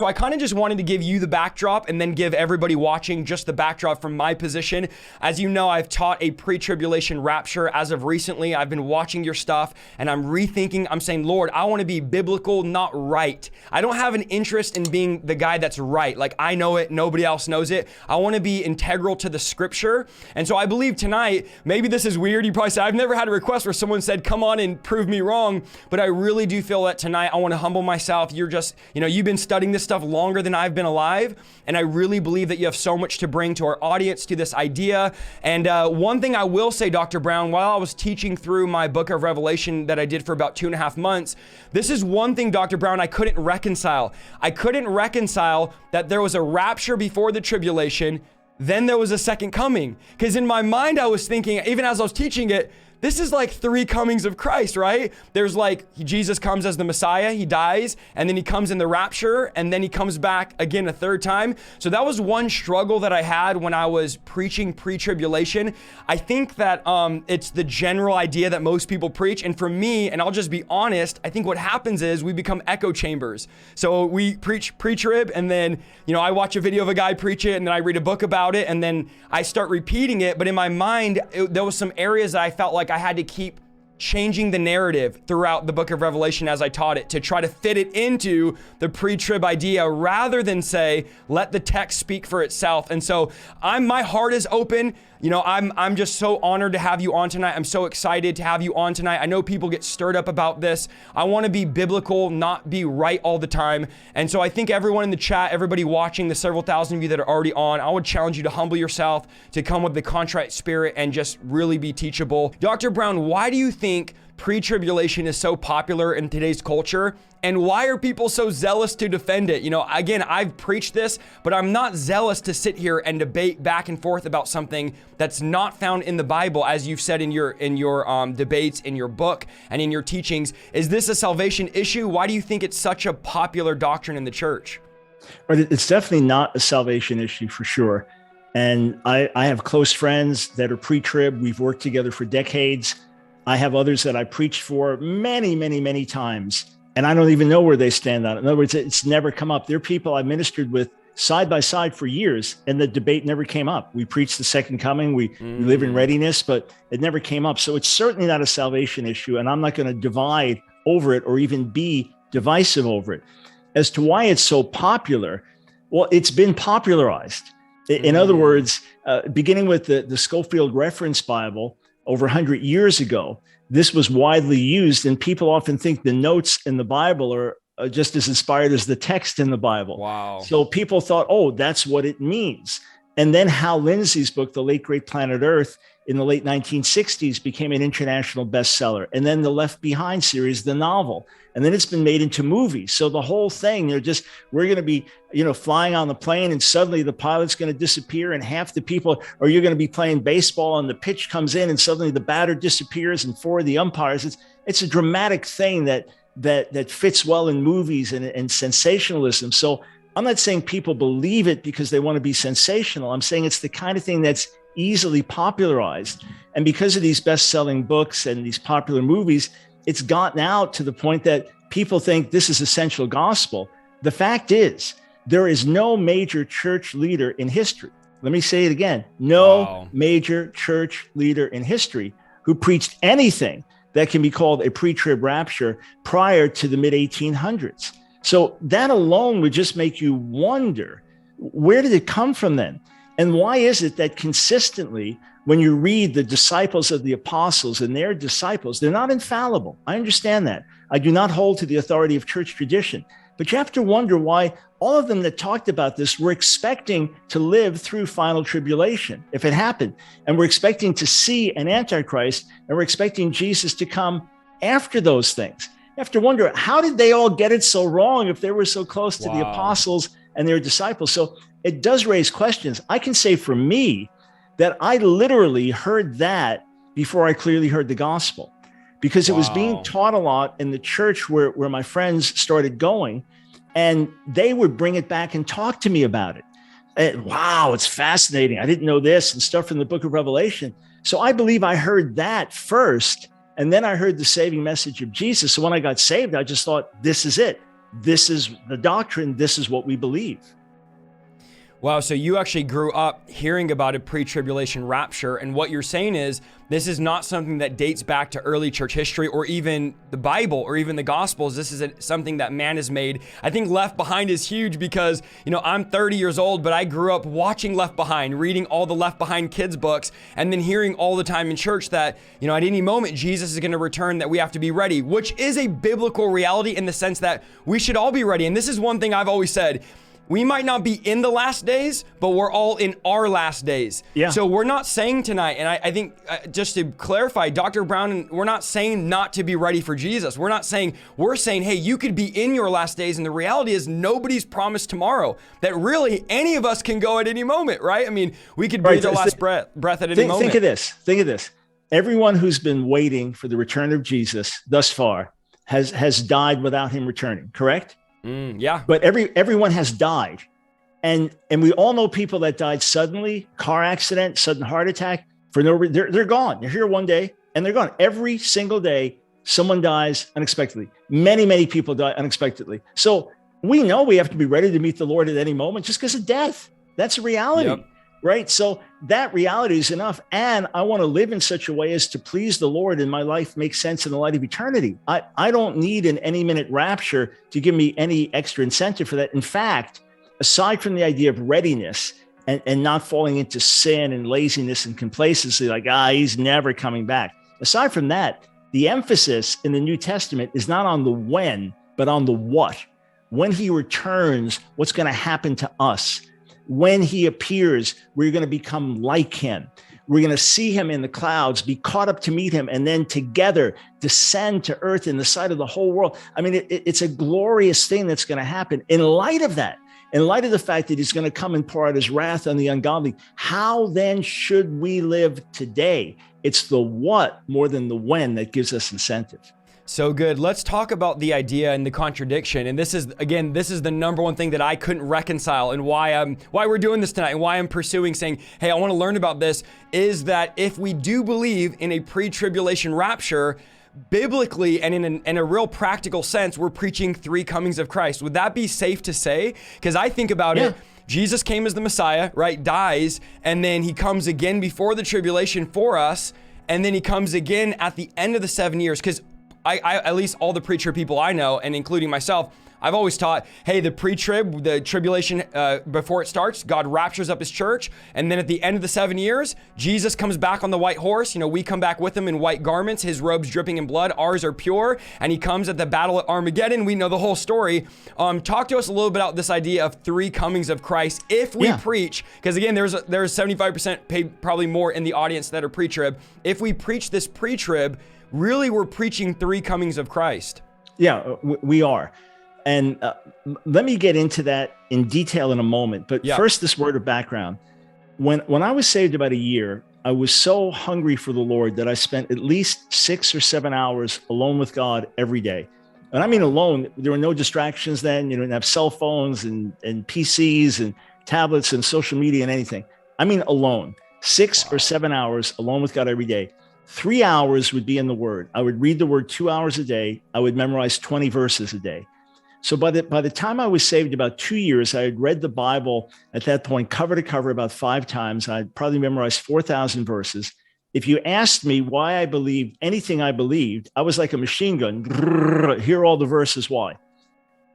So I kind of just wanted to give you the backdrop and then give everybody watching just the backdrop from my position. As you know, I've taught a pre-tribulation rapture as of recently. I've been watching your stuff and I'm rethinking. I'm saying, Lord, I want to be biblical, not right. I don't have an interest in being the guy that's right. Like I know it, nobody else knows it. I want to be integral to the scripture. And so I believe tonight, maybe this is weird. You probably said, I've never had a request where someone said, come on and prove me wrong. But I really do feel that tonight I want to humble myself. You're just, you've been studying this stuff longer than I've been alive. And I really believe that you have so much to bring to our audience, to this idea. And one thing I will say, Dr. Brown, while I was teaching through my book of Revelation that I did for about 2.5 months, this is one thing, Dr. Brown, I couldn't reconcile. I couldn't reconcile that there was a rapture before the tribulation, then there was a second coming. Because in my mind, I was thinking, even as I was teaching it, this is like 3 comings of Christ, right? There's like, Jesus comes as the Messiah, he dies, and then he comes in the rapture, and then he comes back again a 3rd time. So that was one struggle that I had when I was preaching pre-tribulation. I think that it's the general idea that most people preach. And for me, and I'll just be honest, I think what happens is we become echo chambers. So we preach pre-trib, and then, I watch a video of a guy preach it, and then I read a book about it, and then I start repeating it. But in my mind, there was some areas that I felt like I had to keep changing the narrative throughout the book of Revelation as I taught it to try to fit it into the pre-trib idea rather than say, let the text speak for itself. And so my heart is open. I'm just so honored to have you on tonight. I'm so excited to have you on tonight. I know people get stirred up about this. I want to be biblical, not be right all the time. And so I think everyone in the chat, everybody watching, the several thousand of you that are already on, I would challenge you to humble yourself, to come with the contrite spirit and just really be teachable. Dr. Brown, why do you think pre-tribulation is so popular in today's culture? And why are people so zealous to defend it? Again, I've preached this, but I'm not zealous to sit here and debate back and forth about something that's not found in the Bible, as you've said in your debates, in your book, and in your teachings. Is this a salvation issue? Why do you think it's such a popular doctrine in the church? It's definitely not a salvation issue for sure. And I have close friends that are pre-trib. We've worked together for decades. I have others that I preached for many, many, many times. And I don't even know where they stand on it. In other words, it's never come up. There are people I ministered with side by side for years, and the debate never came up. We preached the second coming. We live in readiness, but it never came up. So it's certainly not a salvation issue, and I'm not going to divide over it or even be divisive over it. As to why it's so popular, well, it's been popularized. In other words, beginning with the Schofield Reference Bible over 100 years ago, this was widely used, and people often think the notes in the Bible are just as inspired as the text in the Bible. Wow. So people thought, oh, that's what it means. And then Hal Lindsey's book, The Late Great Planet Earth, in the late 1960s became an international bestseller. And then the Left Behind series, the novel. And then it's been made into movies. So the whole thing, we're going to be, flying on the plane and suddenly the pilot's going to disappear and half the people, or you're going to be playing baseball and the pitch comes in and suddenly the batter disappears and 4 of the umpires. It's a dramatic thing that fits well in movies and sensationalism. So I'm not saying people believe it because they want to be sensational. I'm saying it's the kind of thing that's easily popularized. And because of these best-selling books and these popular movies, it's gotten out to the point that people think this is essential gospel. The fact is, there is no major church leader in history. Let me say it again. No major church leader in history who preached anything that can be called a pre-trib rapture prior to the mid-1800s. So that alone would just make you wonder, where did it come from then? And why is it that consistently, when you read the disciples of the apostles and their disciples, they're not infallible. I understand that. I do not hold to the authority of church tradition. But you have to wonder why all of them that talked about this were expecting to live through final tribulation, if it happened. And we're expecting to see an Antichrist, and we're expecting Jesus to come after those things. You have to wonder, how did they all get it so wrong if they were so close to the apostles and their disciples? So it does raise questions. I can say for me that I literally heard that before I clearly heard the gospel, because it was being taught a lot in the church where my friends started going, and they would bring it back and talk to me about it. And, wow, it's fascinating. I didn't know this and stuff from the book of Revelation. So I believe I heard that first, and then I heard the saving message of Jesus. So when I got saved, I just thought, this is it. this is the doctrine, this is what we believe. Wow, so you actually grew up hearing about a pre-tribulation rapture, and what you're saying is this is not something that dates back to early church history or even the Bible or even the Gospels. This is something that man has made. I think Left Behind is huge because, I'm 30 years old, but I grew up watching Left Behind, reading all the Left Behind kids books, and then hearing all the time in church that, at any moment, Jesus is going to return, that we have to be ready, which is a biblical reality in the sense that we should all be ready. And this is one thing I've always said. We might not be in the last days, but we're all in our last days. Yeah. So we're not saying tonight, and I think just to clarify, Dr. Brown, we're not saying not to be ready for Jesus. We're saying, hey, you could be in your last days. And the reality is nobody's promised tomorrow, that really any of us can go at any moment, right? I mean, we could breathe our last breath at any moment. Think of this. Everyone who's been waiting for the return of Jesus thus far has died without him returning, correct? Yeah. But everyone has died. And we all know people that died suddenly, car accident, sudden heart attack, for no reason. They're gone. They're here one day and they're gone. Every single day, someone dies unexpectedly. Many, many people die unexpectedly. So we know we have to be ready to meet the Lord at any moment just because of death. That's a reality. Yep. Right? So that reality is enough. And I want to live in such a way as to please the Lord and my life makes sense in the light of eternity. I don't need an any-minute rapture to give me any extra incentive for that. In fact, aside from the idea of readiness and not falling into sin and laziness and complacency, like, he's never coming back. Aside from that, the emphasis in the New Testament is not on the when, but on the what. When he returns, what's going to happen to us? When he appears, we're going to become like him. We're going to see him in the clouds, be caught up to meet him, and then together descend to earth in the sight of the whole world. I mean, it's a glorious thing that's going to happen. In light of that, in light of the fact that he's going to come and pour out his wrath on the ungodly, how then should we live today? It's the what more than the when that gives us incentive. So good. Let's talk about the idea and the contradiction. And this is the number one thing that I couldn't reconcile, and why we're doing this tonight and why I'm pursuing saying, hey, I want to learn about this, is that if we do believe in a pre-tribulation rapture, biblically and in a real practical sense, we're preaching three comings of Christ. Would that be safe to say? Because I think about it. Jesus came as the Messiah, right? Dies, and then he comes again before the tribulation for us, and then he comes again at the end of the 7 years. Because I at least all the pre-trib people I know, and including myself, I've always taught, hey, the pre-trib, the tribulation before it starts, God raptures up his church. And then at the end of the 7 years, Jesus comes back on the white horse. We come back with him in white garments, his robes dripping in blood, ours are pure. And he comes at the battle at Armageddon. We know the whole story. Talk to us a little bit about this idea of three comings of Christ. If we preach, because again, there's 75%, probably more in the audience that are pre-trib. If we preach this pre-trib, really we're preaching three comings of Christ. Yeah, we are. And let me get into that in detail in a moment. But first, this word of background. When I was saved about a year, I was so hungry for the Lord that I spent at least 6 or 7 hours alone with God every day. And I mean alone. There were no distractions then. You didn't have cell phones and PCs and tablets and social media and anything. I mean alone. 6 or 7 hours alone with God every day. 3 hours would be in the Word. I would read the Word 2 hours a day. I would memorize 20 verses a day. So by the time I was saved, about 2 years, I had read the Bible at that point, cover to cover, about 5 times. I'd probably memorized 4,000 verses. If you asked me why I believed anything I believed, I was like a machine gun. Here are all the verses why.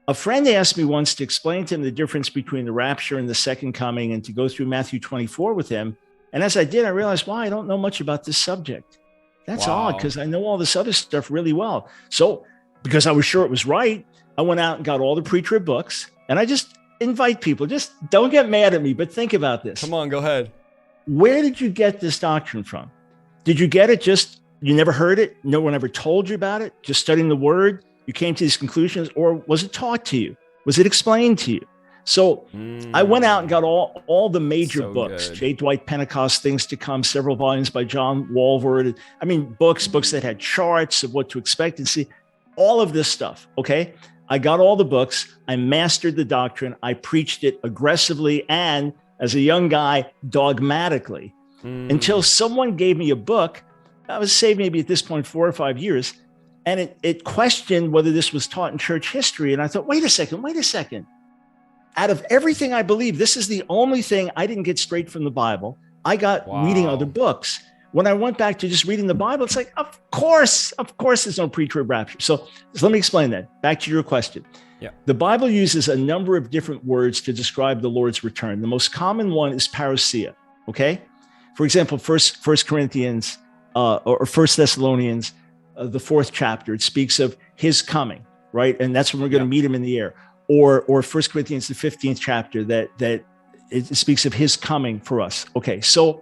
A friend asked me once to explain to him the difference between the rapture and the second coming and to go through Matthew 24 with him. And as I did, I realized, I don't know much about this subject. That's odd because I know all this other stuff really well. So because I was sure it was right, I went out and got all the pre-trib books, and I just invite people, just don't get mad at me, but think about this. Come on, go ahead. Where did you get this doctrine from? Did you get it just, you never heard it? No one ever told you about it? Just studying the Word, you came to these conclusions, or was it taught to you? Was it explained to you? So I went out and got all the major books, J. Dwight Pentecost, Things to Come, several volumes by John Walvoord. I mean, books that had charts of what to expect and see, all of this stuff, okay? I got all the books. I mastered the doctrine. I preached it aggressively and, as a young guy, dogmatically, until someone gave me a book. I was saved maybe at this point 4 or 5 years. And it questioned whether this was taught in church history. And I thought, wait a second. Out of everything I believe, this is the only thing I didn't get straight from the Bible. I got reading other books. When I went back to just reading the Bible, it's like, of course, there's no pre-trib rapture. So let me explain that. Back to your question. Yeah. The Bible uses a number of different words to describe the Lord's return. The most common one is parousia, okay? For example, First Corinthians or First Thessalonians, the 4th chapter, it speaks of his coming, right? And that's when we're going to meet him in the air. Or First Corinthians, the 15th chapter, that it speaks of his coming for us. Okay, so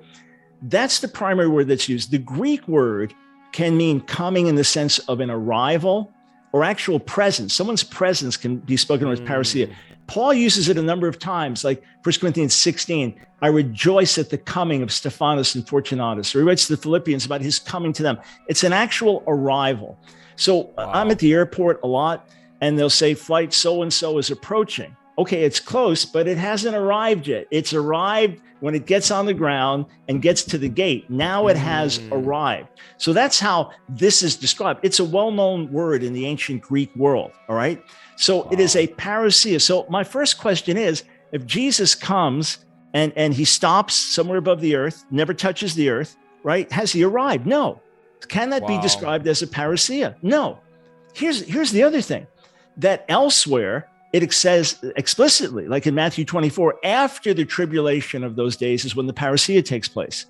that's the primary word that's used. The Greek word can mean coming in the sense of an arrival or actual presence. Someone's presence can be spoken of as parousia. Paul uses it a number of times, like 1 Corinthians 16, I rejoice at the coming of Stephanas and Fortunatus. Or he writes to the Philippians about his coming to them. It's an actual arrival. So I'm at the airport a lot, and they'll say flight so-and-so is approaching. Okay, it's close, but it hasn't arrived yet. It's arrived when it gets on the ground and gets to the gate. Now it has arrived. So that's how this is described. It's a well-known word in the ancient Greek world, all right? So it is a parousia. So my first question is, if Jesus comes and he stops somewhere above the earth, never touches the earth, right? Has he arrived? No. Can that be described as a parousia? No. Here's the other thing, that elsewhere, it says explicitly, like in Matthew 24, after the tribulation of those days is when the parousia takes place.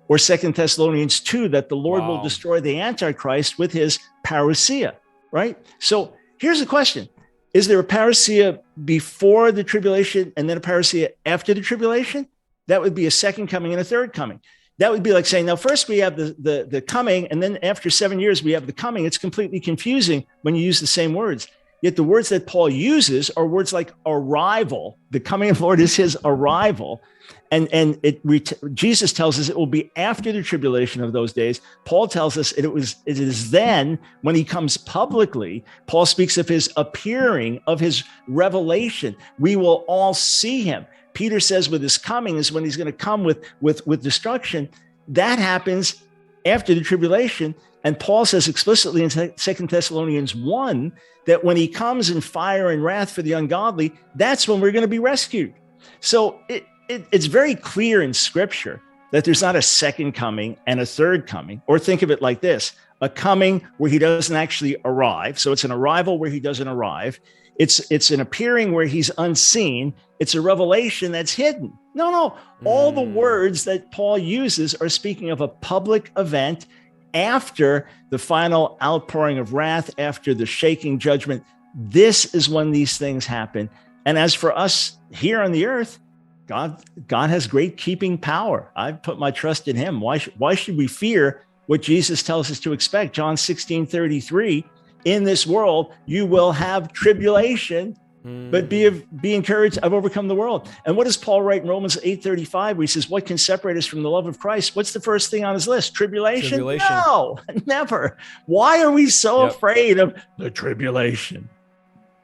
Or 2 Thessalonians 2, that the Lord will destroy the Antichrist with his parousia, right? So here's the question. Is there a parousia before the tribulation and then a parousia after the tribulation? That would be a second coming and a third coming. That would be like saying, now first we have the coming, and then after 7 years we have the coming. It's completely confusing when you use the same words. Yet the words that Paul uses are words like arrival. The coming of the Lord is his arrival. And Jesus tells us it will be after the tribulation of those days. Paul tells us it is then when he comes publicly. Paul speaks of his appearing, of his revelation. We will all see him. Peter says with his coming is when he's going to come with destruction. That happens after the tribulation. And Paul says explicitly in 2 Thessalonians 1 that when he comes in fire and wrath for the ungodly, that's when we're going to be rescued. So it's very clear in Scripture that there's not a second coming and a third coming. Or think of it like this, a coming where he doesn't actually arrive. So it's an arrival where he doesn't arrive. It's an appearing where he's unseen. It's a revelation that's hidden. No. All the words that Paul uses are speaking of a public event after the final outpouring of wrath, after the shaking judgment. This is when these things happen. And as for us here on the earth, God has great keeping power. I've put my trust in him. Why should we fear what Jesus tells us to expect? John 16:33, in this world, you will have tribulation, but be encouraged, I've overcome the world. And what does Paul write in Romans 8:35, where he says, what can separate us from the love of Christ? What's the first thing on his list? Tribulation? No, never. Why are we so afraid of the tribulation?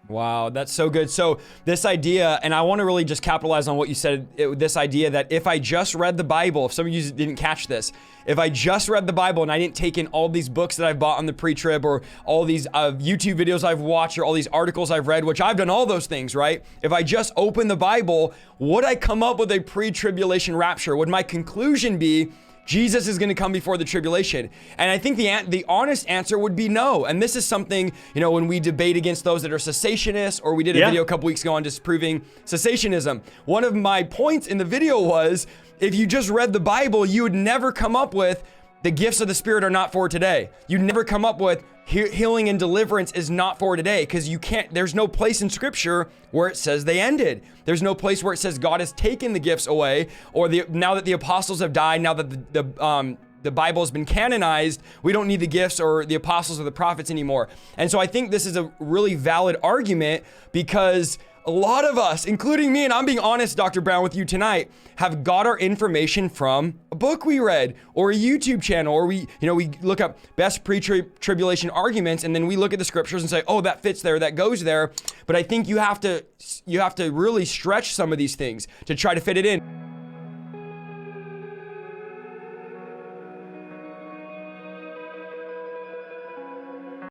Wow, that's so good. So this idea, and I want to really just capitalize on what you said, this idea that if I just read the Bible, if some of you didn't catch this, if I just read the Bible and I didn't take in all these books that I've bought on the pre-trib, or all these YouTube videos I've watched, or all these articles I've read, which I've done all those things, right? If I just open the Bible, would I come up with a pre-tribulation rapture? Would my conclusion be Jesus is going to come before the tribulation? And I think the honest answer would be no. And this is something, when we debate against those that are cessationists, or we did a video a couple weeks ago on disproving cessationism. One of my points in the video was, if you just read the Bible, you would never come up with the gifts of the Spirit are not for today. You'd never come up with healing and deliverance is not for today, because there's no place in Scripture where it says they ended. There's no place where it says God has taken the gifts away, or now that the apostles have died, now that the Bible has been canonized, we don't need the gifts or the apostles or the prophets anymore. And so I think this is a really valid argument, because a lot of us, including me, and I'm being honest, Dr. Brown, with you tonight, have got our information from a book we read, or a YouTube channel, or we look up best pre-tribulation arguments, and then we look at the scriptures and say, oh, that fits there, that goes there. But I think you have to really stretch some of these things to try to fit it in.